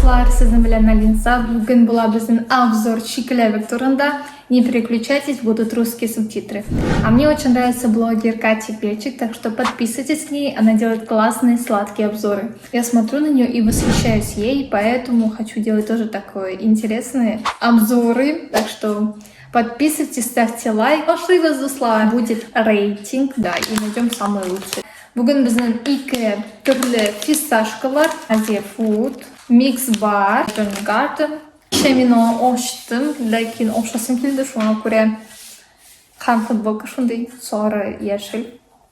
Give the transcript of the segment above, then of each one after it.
Dostlar, sizin bilen Alisa. Bugün bizim обзор чиклевок турында. Не переключайтесь, будут русские субтитры. А мне очень нравится блогер Катя Печик, так что подписывайтесь к ней, она делает классные сладкие обзоры. Я смотрю на нее и восхищаюсь ей, поэтому хочу делать тоже такое интересные обзоры. Так что подписывайтесь, ставьте лайк. Пошли вас Dostlar. Будет рейтинг, да, и найдем самые лучшие. Bugün bizden iki türlü fistашкалар, Asia Food, Mix Bar, Garden. Şemini açtım, lakin oxşasım keldi, şuna göre ham futbolka şunday sarı, yeşil.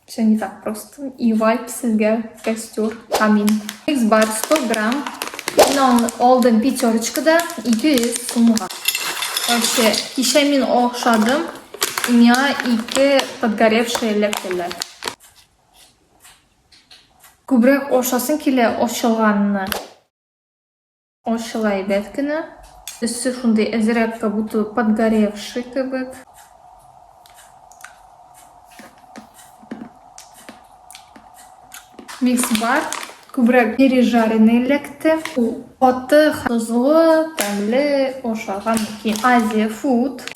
Все не так просто. И vibe sizge kostür, камин. Mix Bar 100 gram. Bunu aldım пятерочкада 200 сумга. Вообще, кишемин окшадым, у меня iki подгоревшие лектерler. Көбірек ошасын келе ошылғанына ошылай бәткіні. Үсі шундай әзірек, как будто подгоревший кебек. Микс бар. Көбірек пережаренный лекті. Оты тұзлы, тәмлі ошалған екен. Asia Food.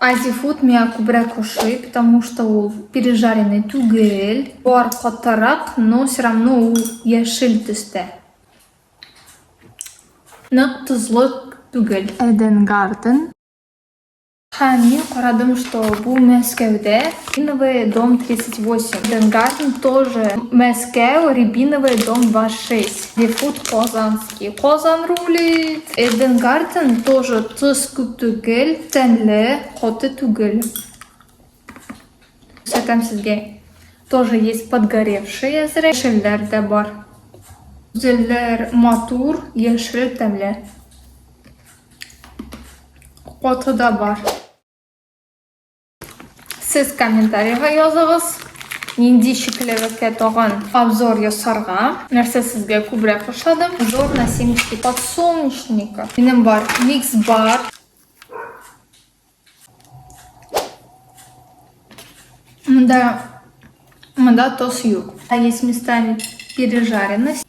Asia Food меня көбірек ошый, потому что ол пережаренный түгел. Бар қатарақ, но все равно ол яшыл түсті. Нық тұзлы түгел. Eden Garden. Мен қарадым, что бұл Мәскеуде. Рябиновый дом 38. Eden Garden тоже Мәскеу, Рябиновый дом 26. Asia Food Қазанский. Қазан рулит. Eden Garden тоже тұз көп түгел, тәнлі, қоты түгел. Сөйтем сізге. Тоже есть подгоревшие әзірек. Ешілдер де бар. Үзелер матур, ешіл тәмлі. Қоты да бар. Siz kommentariyga yozig'iz. Нинди чиклевекке тагын обзор ясарга. Нәрсә сезгә күбрәк ошады? Обзор на семечки подсолнечника. Минем бар Mix Bar. Мында тоз юк. А есть местами пережаренность.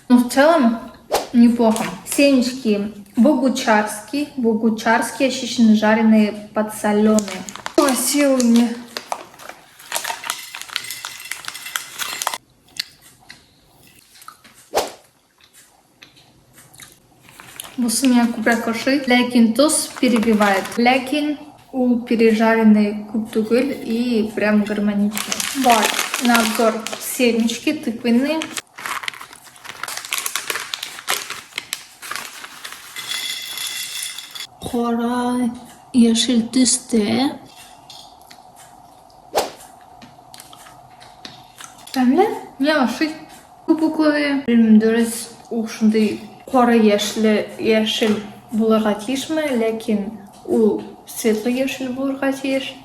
Но в целом неплохо. Семечки богучарские, очищенные, жареные, подсоленые. Красивыми. Бусы меня күбрәк ошый, ләкин тоз перебивает. Ләкин ул пережаренный күп түгел и прям гармоничный. Бар на обзор семечки тыквенные. Қара яшел түсті. Тәмлі? Мне ошый. Көпуклы. Дөрес ушындай қара яшел булырға тиешме, ләкин ул светлый яшел булырға тиеш.